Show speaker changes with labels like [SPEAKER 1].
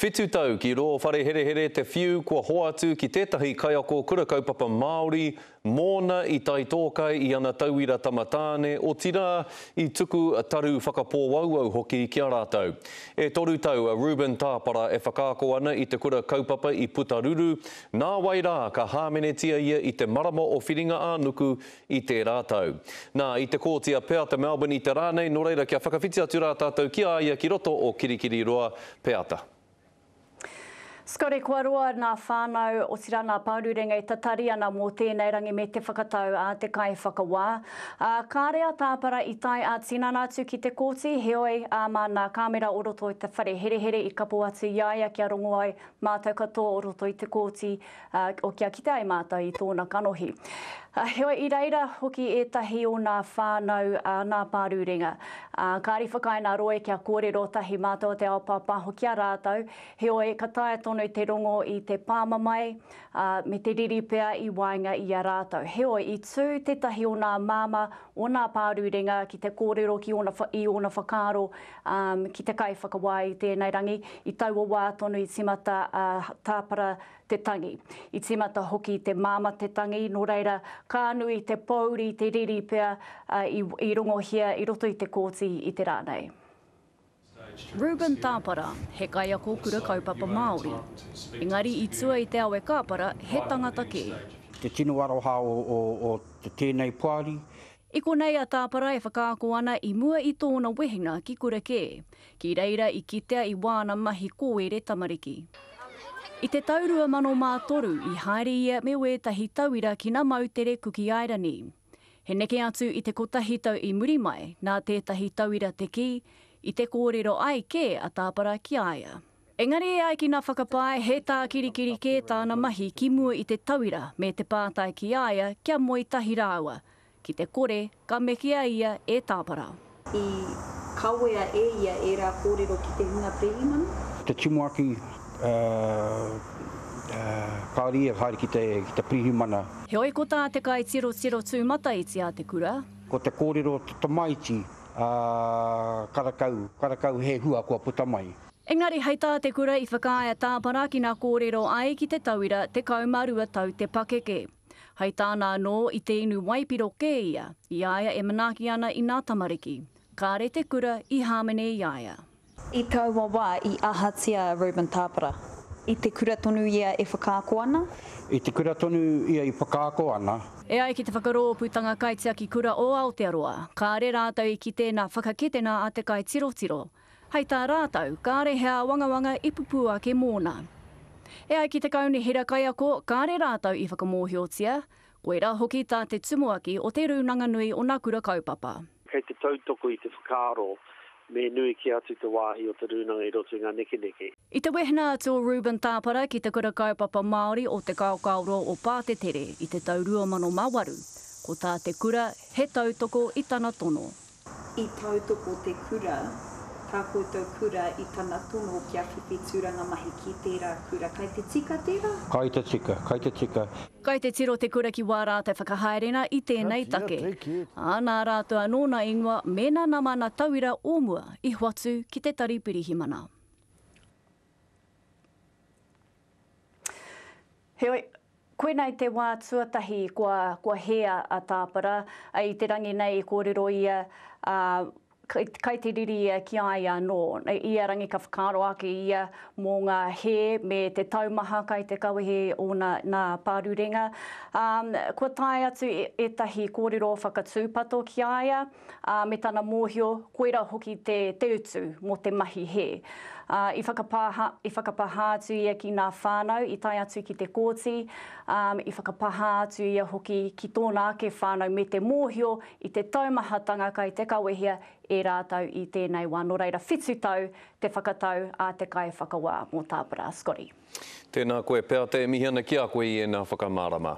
[SPEAKER 1] Whitu tau ki ro whare here here te whiu kua hoa atu ki tētahi kaiako kura kaupapa Māori mōna i tai tōkai i ana tauira tamatāne o tira i tuku taru whakapōwauau hoki ki a rātou. E toru tau a Ruben Tāpara e whakaako ana i te kura kaupapa i Putaruru, nā wai rā ka hāmenetia ia i te marama o whiringa ānuku i te rātau. Nā i te kōtia Peata Melbourne i te rānei, no reira kia whakawhiti atu rā tātou ki aia ki roto o Kirikiri Roa Peata.
[SPEAKER 2] Skore kua roa nā whānau o tira nā pārurenga i tatari ana mō tēnei rangi me te whakatau a te kai whakawā. Ka rea Tāpara i tai a tinana atu ki te kōti, heoi mā nā kāmera o roto i te whare here here i kapo atu iaia kia rongo ai mātou katoa o roto i te kōti o kia kite ai mātou i tōna kanohi. Heoi i reira hoki etahi o nā whānau nā pārurenga. Kāri whakaina roe kia kōrero tahi mātou te aopapa hoki a rātou. Heoi ka tae tonu te rongo i te pāmamai me te riripea i wainga i a rātou. Heoi i tū tetahi o nā māma o nā pārurenga ki te kōrero i ona whakaro ki te kai whakawai i tēnei rangi i taua wā tonu i timata Tāpara te tangi. I timata hoki te māma te tangi, no reira ka nui te pauri, te riripea i rongo hia i roto i te kōti i te rānei.
[SPEAKER 3] Ruben Tāpara, he kaiako kura kaupapa Māori. Engari i tua i te awe kāpara, he tangata kē.
[SPEAKER 4] Te tino aroha o te tēnei puari.
[SPEAKER 3] I konei a Tāpara e whakaako ana i mua i tōna wehinga ki kura kē, ki reira i kitea i wāna mahi kōere tamariki. I te taurua mano mā toru i haere ia me wētahi tauira ki nā mautere kuki airani. He neke atu i te kotahi tau i muri mai, nā tētahi tauira te ki, i te kōrero ai kē a Tāpara ki aia. Engari e ai ki nā whakapae, he tā kirikiri kē tāna mahi ki mua i te tauira me te pātai ki aia kia moi tahi rāua. Ki te kore, ka mekia ia e Tāpara.
[SPEAKER 5] I kawea e ia e rā kōrero ki te hunga prehimana?
[SPEAKER 4] Te timuaki kāri e haere ki te prihimana.
[SPEAKER 3] Heoi ko tā te kai tiro tū mata i tia te kura.
[SPEAKER 4] Ko te kōrero tamaiti, karakau he hua kua putamai.
[SPEAKER 3] Engari hei tā te kura i whakaia Tāpara ki nā kōrero ai ki te tauira te kaumarua tau te pakeke. Hei tāna no i te inu waipiro kē ia, i aia e manaki ana i nā tamariki. Kāre te kura i hāmene i aia.
[SPEAKER 5] I taua wā i ahatia Ruben Tāpara. I te kura tonu ia e whakaako ana?
[SPEAKER 4] I te kura tonu ia i whakaako ana.
[SPEAKER 3] E ai ki te whakarōputanga kaitia ki kura o Aotearoa. Kāre rātau i ki tēnā whakaketena a te kai tirotiro. Hei tā rātau, kāre hea wangawanga ipupua ke mōna. E ai ki te kauni hira kaiako, kāre rātau i whakamōhiotia. Koe rā hoki tā te tumuaki o te runanga nui o nā kura kaupapa.
[SPEAKER 6] Kei te tautoko i te whakaaro, me nui ki atu te wāhi o te runanga i roto ngā neke.
[SPEAKER 3] I te wehena atu o Ruben Tāpara ki te kura kaupapa Māori o te kaukauroa o Pātetere i te tau 2008. Ko tā te kura, he tautoko i tana tono.
[SPEAKER 5] I tautoko te kura, tā koutou kura i tana tono kia whiwhi tūranga mahi ki tērā kura. Kai te tika tērā?
[SPEAKER 4] Kai te tika.
[SPEAKER 3] Kai te tiro te kura ki wā rātai whakahaerena i tēnei take. Nā rātua nōna ingoa mena nā mana tauira ōmua i huatu ki te tari pirihimana.
[SPEAKER 2] Heoi, koe nei te wā tuatahi kua hea a Tāpara, i te rangi nei i kōrero ia kai te riri ki aia no. Ia rangi ka whakaro ake ia mō ngā he me te taumaha kai te kawehe o nā pārurenga. Kua tae atu etahi kōrero whakatūpato ki aia, me tana mōhio, koera hoki te utu mō te mahi he. I whakapaha atu ia ki nā whānau, i tai atu ki te kōti, i whakapaha atu ia hoki ki tōna ake whānau me te mōhio, i te taumahatanga kai te kawehia e rātau i tēnei wā. No reira, whitu tau te whakatau a te kai whakawā mō Tāpara. Scotty.
[SPEAKER 1] Tēnā koe pēr te mihiana ki a koe i e nā whakamārama.